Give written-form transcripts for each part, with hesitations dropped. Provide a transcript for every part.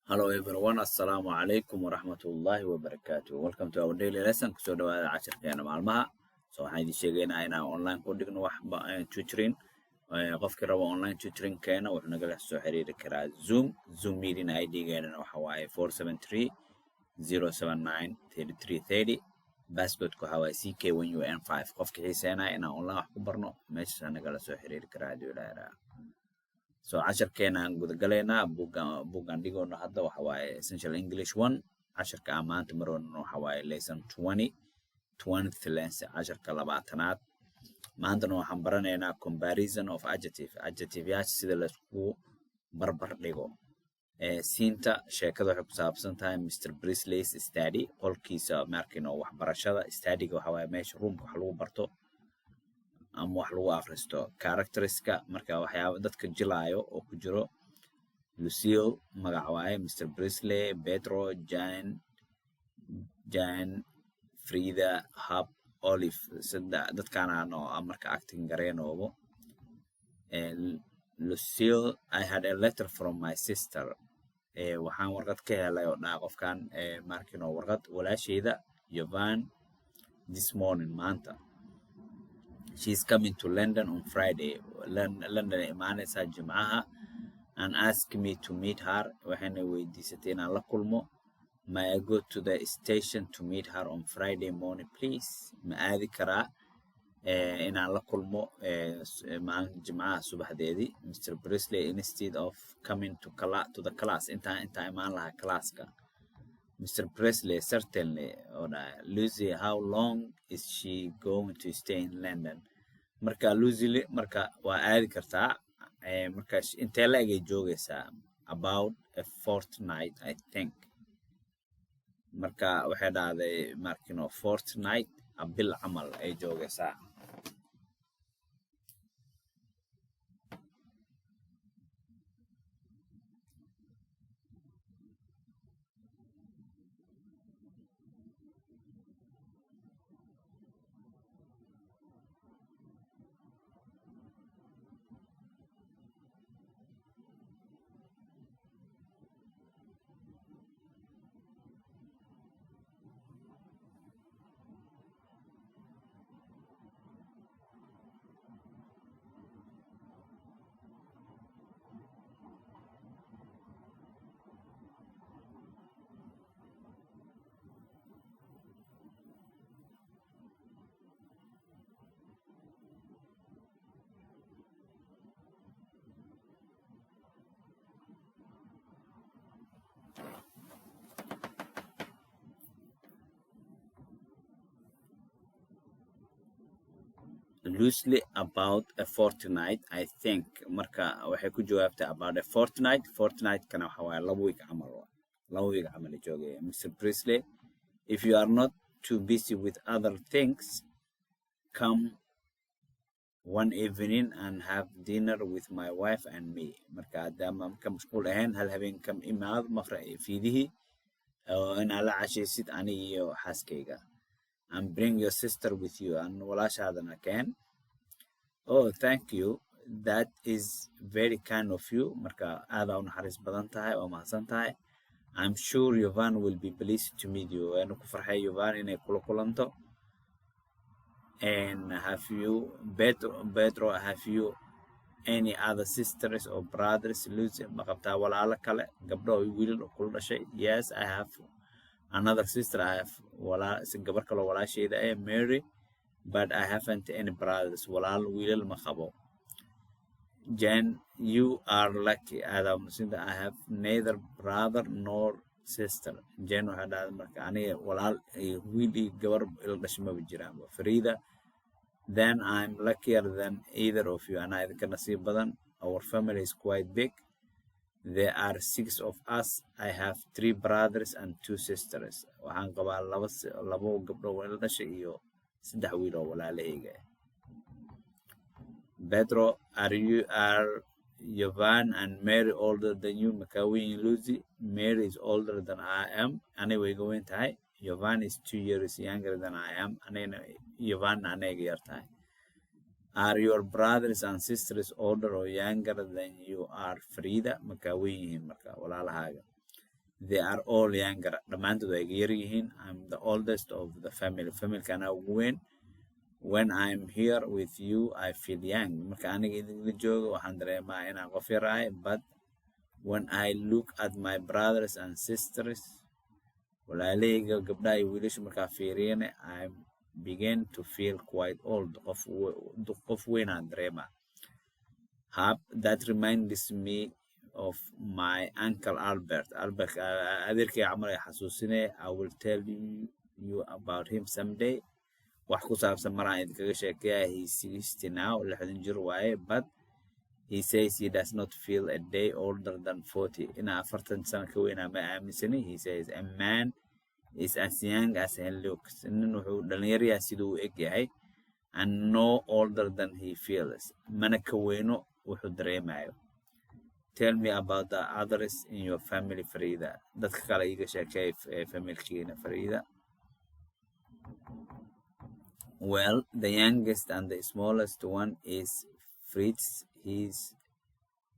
Hello everyone, Assalamu alaikum wa rahmatullahi wa barakatuh. Welcome to our daily lesson. Kusoo dhawaada casharkeena maalmaha. So waxaan idin sheegaynaa inaan online ku dhigno wax tutoring. Qofkii rabo online tutoring keena wuxuu nagala soo xiriiri karaa Zoom meeting ID-geena waxa waaye 473-079-3330. Passcode ku waxa waaye CK1UN5. Qofkii xiiseynaa inaan online wax ku barno meesha nagala soo xiriiri karaa hadii ilaahay. So casharkeena aan guda galeynaa buugaan dhigoona hadda waxa waaye Essential English 1 casharka aan maanta maroona waxa waaye lesson 20th lesson casharka 20aad maantana waxaan baranaynaa comparison of adjective yaasha sida la isku barbar dhigo siinta sheekada waxay ku saabsan tahay Mr. Priestley's study qolkiisa markino waxbarashada studyga waxa waaye meesha roomka wax lagu barto ama wax lagu akhristo characteriska marka waxyaabo dadka jilaayo oo ku jiro Lucille magac waaye Mr. Priestley Pedro Jan Frida Hub Olive sida dadkana marka acting gareenoobo Lucille I had a letter from my sister waxaan warqad ka helay oo dhaa qofkan markino warqad walaashayda Yovan this morning maanta. She's coming to London on Friday. London imaanaysa Jimcaha and asked me to meet her. Waxayna weydiisatay inaan la kulmo. May I go to the station to meet her on Friday morning, please? Ma aadi karaa inaan la kulmo maalin Jimcaha subaxdeedii. Mr. Priestley instead of coming to the class inta imaan lahaa classka. Mr. Priestley certainly Lucy how long is she going to stay in London marka Lucy marka waa aadi kartaa marka intee la egay joogaysaa about a fortnight I think marka waxay dhahday markino fortnight bil camal ay joogaysaa. Loosely about a fortnight I think marka waxay ku jawaabtay about a fortnight kana waxa waaye 2 week camal joogay Mr. Priestley if you are not too busy with other things come one evening and have dinner with my wife and me marka adama ka mashquul ahayn hal habeen kam imaad maqra fiidihi oo in ala cashaysid aniga iyo xaaskayga and bring your sister with you and walaashaadana keen. Oh, thank you. That is very kind of you. Marka aada u naxariis badan tahay oo mahadsan tahay. I'm sure Yovan will be pleased to meet you. Waanu ku farxay Yovan inay kula kulanto. And have you Pedro have you any other sisters or brothers? Lucy ma qabtaa walaalo kale gabdho wiilal oo kula dhashay? Yes, I have another sister. I have gabar kale walaashayda Mary, but I haven't any brothers. Walaal wiilal ma qabo. Jen, you are lucky. Adam sinda I have neither brother nor sister. Jen waxa dhahday marka aniga walaal wiil gabar ila dhashay ma jiraan. Frida, then I'm luckier than either of you. Ana idinka nasiib badan. Our family is quite big. There are 6 of us. I have 3 brothers and 2 sisters. Waxaan qabaa labo gabdho walaal dhashay iyo 3 wiil oo walaalahayga. Pedro, are Yovan and Mary older than you? Makawi and Lucy. Mary is older than I am. Anyway, going to Yovan is 2 years younger than I am. Anyway, Yovan anega yartai. Are your brothers and sisters older or younger than you are? Frida, Makawi marka walaalahaaga. They are all younger. Dhammaantood way iga yar yihiin. I'm the oldest of the family. Familkana ugu weyn. When I'm here with you, I feel young. Marka aniga idinla joogo waxaan dareemaa inaan qof yar ahay. But when I look at my brothers and sisters, walaalayga gabdhaha iyo wiilasha markaa fiiriyane, I begin to feel quite old. Qof weyn aan dareemaa. That reminds me of my uncle Albert. Albert adeerkay camal ay xasuusinay. I will tell you about him someday. Wax ku saabsan maraan idinkaga sheekeeyaa. He's 60 now, 60 jir waaye, but he says he does not feel a day older than 40. Inaa 40 sano ka weynaa ma aaminsani. He says a man is as young as he looks. Nin wuxuu dhalinyaryaa siduu u eg yahay, and no older than he feels. Mana ka weyno wuxuu dareemayo. Tell me about the others in your family, Farida. Dadka kale iga sheekay familkiina, Farida. Well, the youngest and the smallest one is Fritz. He's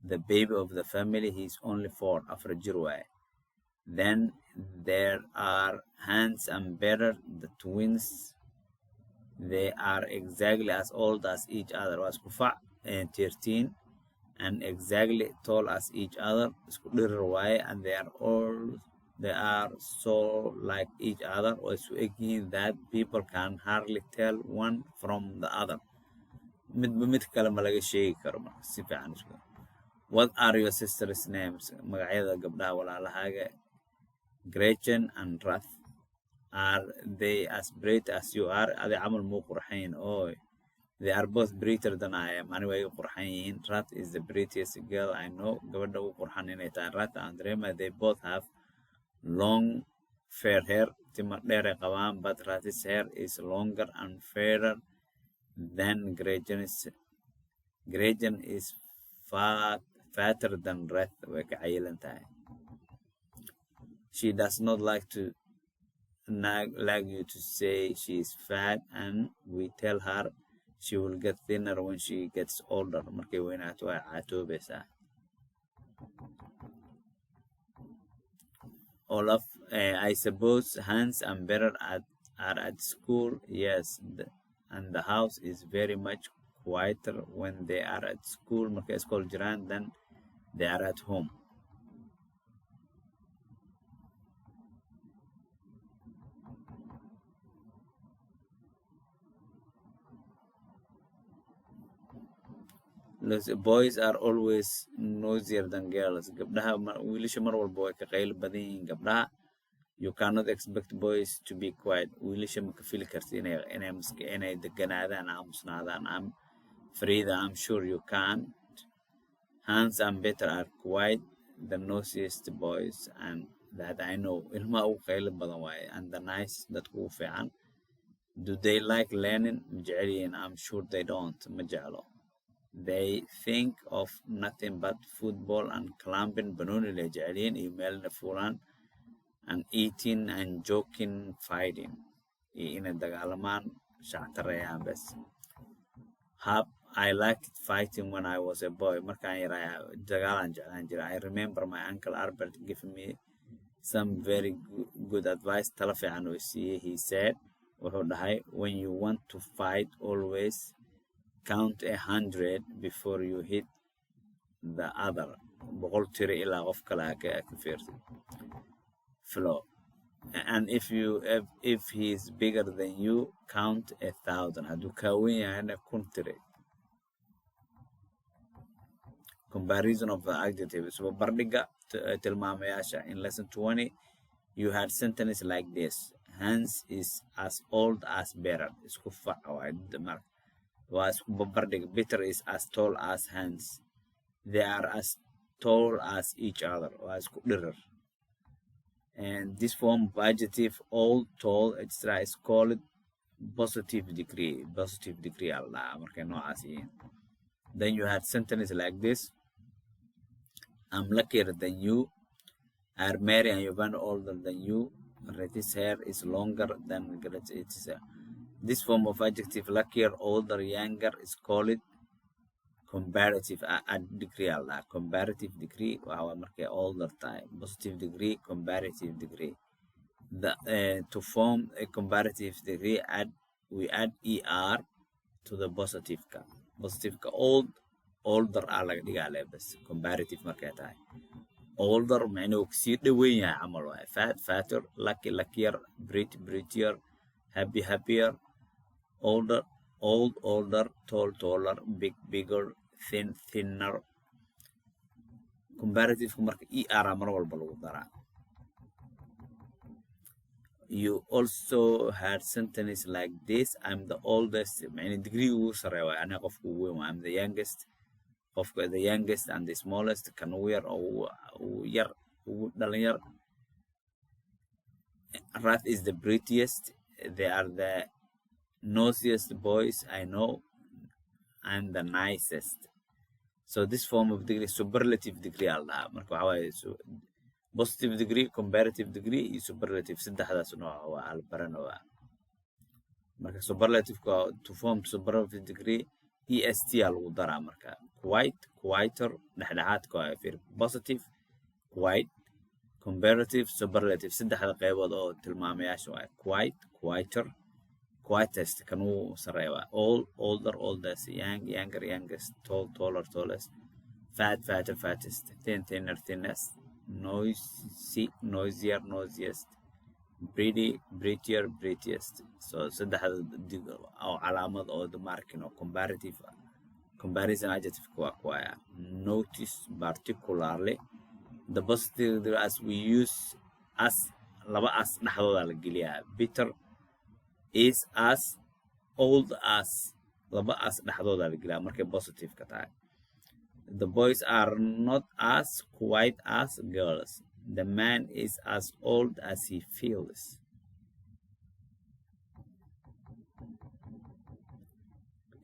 the baby of the family. He's only 4, after Jirway. Then there are Hans and Better, the twins. They are exactly as old as each other. Was Kufa and 13, and exactly tall as each other. And they are so like each other, that people can hardly tell one from the other. What are your sisters' names? Magacyada gabdhaha walaalahaaga. Gretchen and Ruth. Are they as bright as you are? Adi camal muu qurxayn. Oh, they are both brighter than I am. Aniga way qurxan yihiin. Ruth is the prettiest girl I know. Gabadha ugu qurxan inay tahay Ruth and Rema. They both have long fair hair. Tima dheer ay qabaan, but Ruth's hair is longer and fairer than Gretchen's. Gretchen is fatter than Ruth. Way ka cayilan tahay. She does not like you to say she is fat, and we tell her she will get thinner when she gets older. Markay weynaato way caatoobaysaa. Olaf, I suppose Hans and Better are at school. Yes, and the house is very much quieter when they are at school. Markay school jiraan, then they are at home. Boys are always noisier than girls. Gabdhaha wiilasha mar walba way ka qayl badan yihiin gabdhaha. You cannot expect boys to be quiet. Wiilasha ma ka fili karti inay deganaadaan, aamusnaadaan. Frida, I'm sure you can't. Hans and Better are quite the noisiest boys, and that I know. Ilma ugu qayl badan waaye, and the nice dadku ugu fiican. Do they like learning? Ma jecel yihiin? I'm sure they don't. Ma jeclo. They think of nothing but football and climbing, banooni la jecelyihiin, iyo meelna fuulaan, and eating and joking, fighting, iyo inay dagaalamaan, shactarayaan bes. I liked fighting when I was a boy. Markaan yaraa dagaalan jeclaan jiray. I remember my uncle Albert giving me some very good advice. Tala fiican oo siiyey. He said, wuxuu dhahay, when you want to fight, always count 100 before you hit the other. Boqol tiro ilaa qof kale ka fiirsid. Flow. And if he is bigger than you, count 1,000. Hadduu kaa weyn yahayna 1,000 tiro. Comparison of the adjectives. Barbardhigga tilmaamayaasha. In lesson 20, you had sentence like this. Hans is as old as Better. Isku fac waay mark. Was Better is as tall as Hans. They are as tall as each other. Was and this form of adjective, old, tall, etc., is called positive degree. Positive degree Allah. Then you had sentence like this. I'm luckier than you. Are Mary and Yovan older than you? His hair is longer than Gretchen. This form of adjective, luckier, older, younger, is called comparative degree alla comparative degree waxa markay older time positive degree comparative degree the to form a comparative degree we add er to the positive ka older laga dhigaa bas comparative markay tahay older macnuu kasii dhaweyn yahay camal waay fatter luckier prettier happier older older taller bigger thinner comparative marka er mar walba lagu daraa you also had sentence like this I'm the oldest macnuu degree ugu sareeyo ana qofku ugu weyn I'm the youngest the youngest and the smallest kan ugu yar oo yar ugu dhalinyar Raf is the prettiest they are the nosiest boys I know and the nicest so this form of degree superlative degree Allah marka waxa waaye positive degree comparative degree iyo superlative saddexdaas nooc waa albaranoa marka superlative to form superlative degree est lagu daraa marka quieter dhexdhexaadka waa fiir positive quiet comparative superlative saddexda qaybood oo tilmaamayaasha waa quieter quietest kan uu sareeyo older oldest younger youngest taller tallest fatter fattest thinner thinnest noisier noisiest prettier prettiest so saddexda oo calaamad oo markin oo comparative comparison adjective waa notice particularly the positive as we use as laba as dhaxdooda la geliyaa bitter is as old as laba as dhaxdooda la geliyaa markay positive ka tahay the boys are not as quiet as girls the man is as old as he feels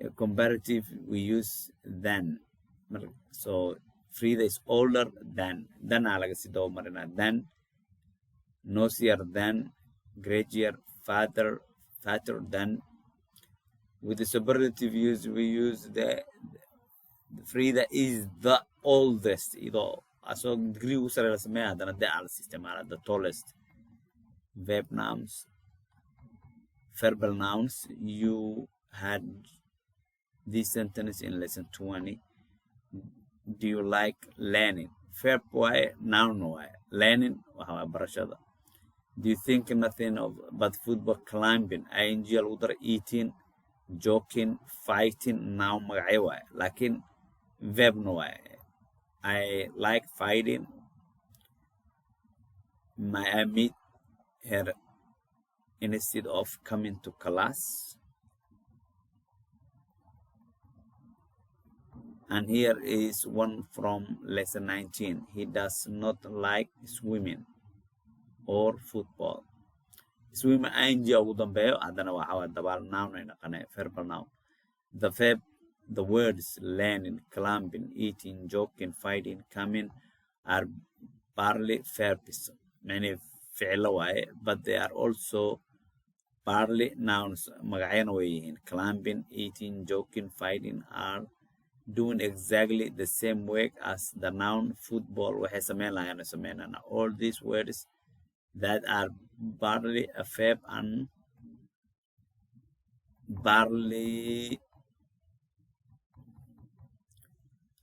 a comparative we use than so Frida is older than alaga si doo marina than nosier than greatier fatter than with the superlative use we use the Frida is the oldest ido aso degree u sare la sameeyaa hadana de al isticmaala the tallest verb nouns verbal nouns you had this sentence in lesson 20 do you like learning verb waaye noun waaye learning waxa barashada do you think nothing of but football climbing ing lagu daro eating joking fighting noun magacyo waaye laakiin verb no waaye I like fighting I meet her instead of coming to class and here is one from lesson 19 he does not like swimming or football swimming ing ugu dambeeyo hadana waxa dabaal noun ay noqonay verbal noun the verb the words learning climbing eating joking fighting coming are partly verbs many ficilo waaye but they are also partly nouns magacyana way yihiin climbing eating joking fighting are doing exactly the same work as the noun football waxay sameynayaan all these words that are partly a verb and partly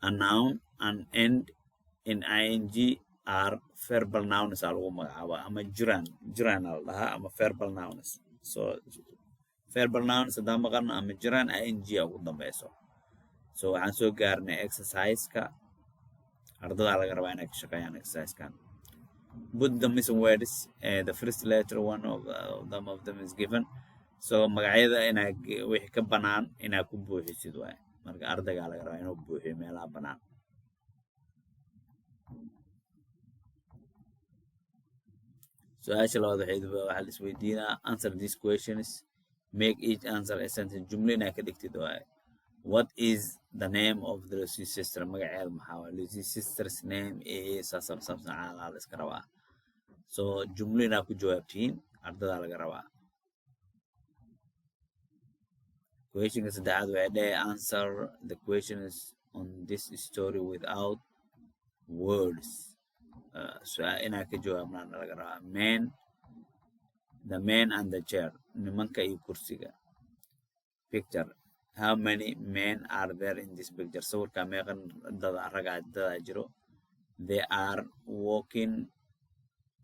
a noun and end in ing are verbal nouns lagu magacaaba ama jiraan la dhahaa ama verbal nouns so verbal nouns hadaa maqarna ama jiraan ing ugu dambeyso so waxaan soo gaarnay exercise-ka ardada laga rabaa inay ka shaqeeyaan exercise-kan put the missing words the first letter one of them is given so magacyada inaa wixii ka banaan inaa ku buuxisid waay marka ardayga laga rabaa inuu buuxiyo meelaha banaan su-aasha labaad waxaa la isweydiinaa answer these questions make each answer a sentence jumla inaa ka dhigtid waay what is the name of the Lucy sister magaceeda maxaa waay Lucy sister's name is something la iska rabaa so jumla inaa ku jawaabtiin ardada laga rabaa questionka saddexaad waxay dhahay answer the questions on this story without words. سؤال إنا كجوابنا نلقى the man and the chair nimanka iyo kursiga. Picture. How many men are there in this picture? Sawirka meeqan dada jiro. They are walking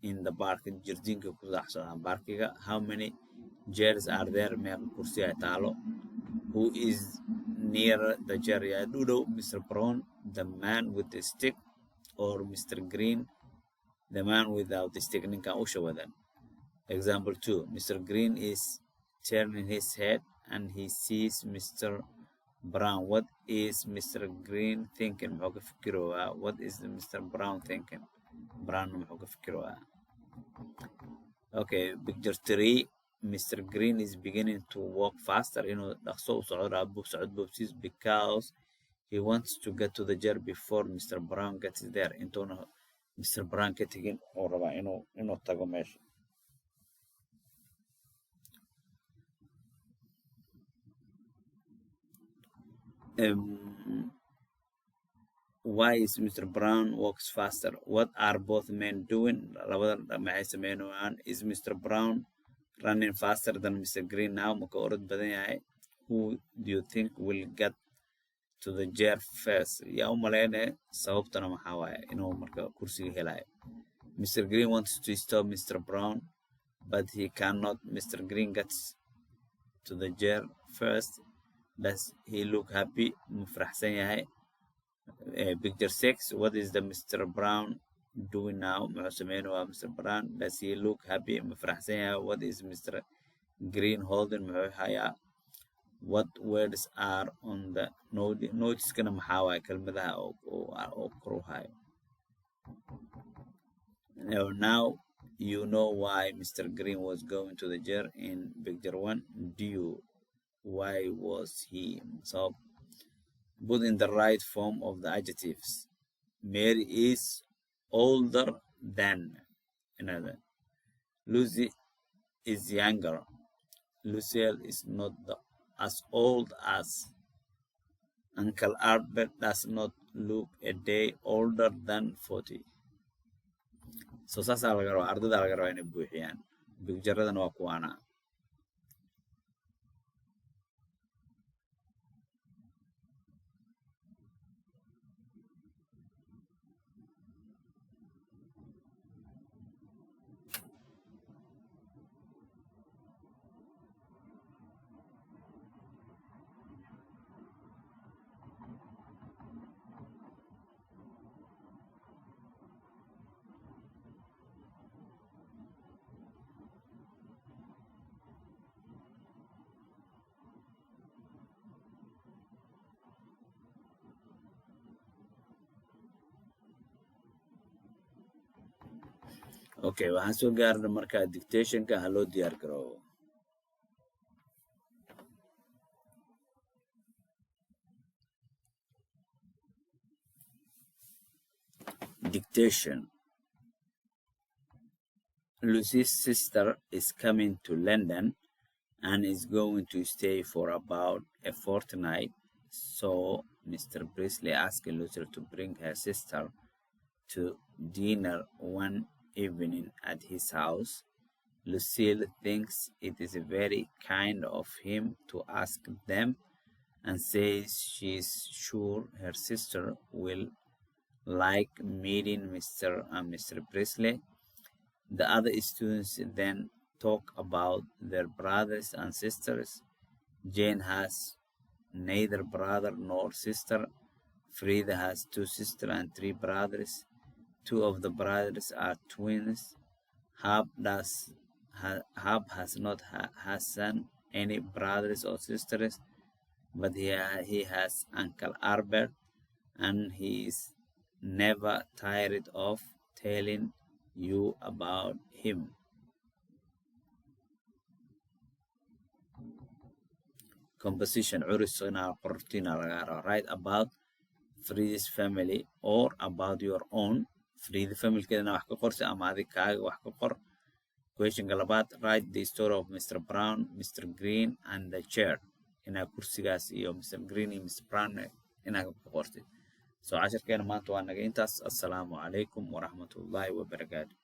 in the park. Jirdiinka ku daxsadaan parkiga. How many chairs are there? Meeqan kursi ay taalo. Who is near the chair? Yaa dhudow, Mr. Brown, the man with the stick, or Mr. Green, the man without the stick? Ninka usha wadan. Example 2. Mr. Green is turning his head and he sees Mr. Brown. What is Mr. Green thinking? What is Mr. Brown thinking? Brown. Okay, picture 3. Mr. Green is beginning to walk faster. Because he wants to get to the chair before Mr. Brown gets there. Mr. Brown getting or tago meesha. Why is Mr. Brown walks faster? What are both men doing? Is Mr. Brown running faster than Mr. Green now? Who do you think will get to the chair first? Mr. Green wants to stop Mr. Brown, but he cannot. Mr. Green gets to the chair first. Does he look happy? Picture 6. What is the Mr. Brown doing now? Mr. Brown. Does he look happy? What is Mr. Green holding? What words are on the notes? Now you know why Mr. Green was going to the chair in picture 1. Why was he? So put in the right form of the adjectives. Mary is older than another. Lucy is younger. Lucille is not as old as. Uncle Albert does not look a day older than 40. So sasa laga raba ardada laga raba inay buuxiyaan. Picture-radan waa kuwaana. Okay, waxaan soo gaarna markaa dictationka ha loo diyaar garoobo. Dictation. Lucy's sister is coming to London and is going to stay for about a fortnight. So Mr. Priestley asked Lucy to bring her sister to dinner one evening at his house. Lucille thinks it is very kind of him to ask them and says she's sure her sister will like meeting Mr. and Mr. Priestley. The other students then talk about their brothers and sisters. Jane has neither brother nor sister. Frida has 2 sisters and 3 brothers. 2 of the brothers are twins. Hab has not any brothers or sisters, but he has Uncle Albert, and he is never tired of telling you about him. Composition. Write about Frida's family or about your own. Frida family kedana wax ka qorsi ama adig kaaga wax ka qor. Question labaad. Write the story of Mr. Brown, Mr. Green, and the chair. Ina kursigaas iyo Mr. Green iyo Mr. Brown inaad ku qortid soo casharkeena maanta waa naga intaas assalaamu calaykum waraxmatullaahi wabarakaatu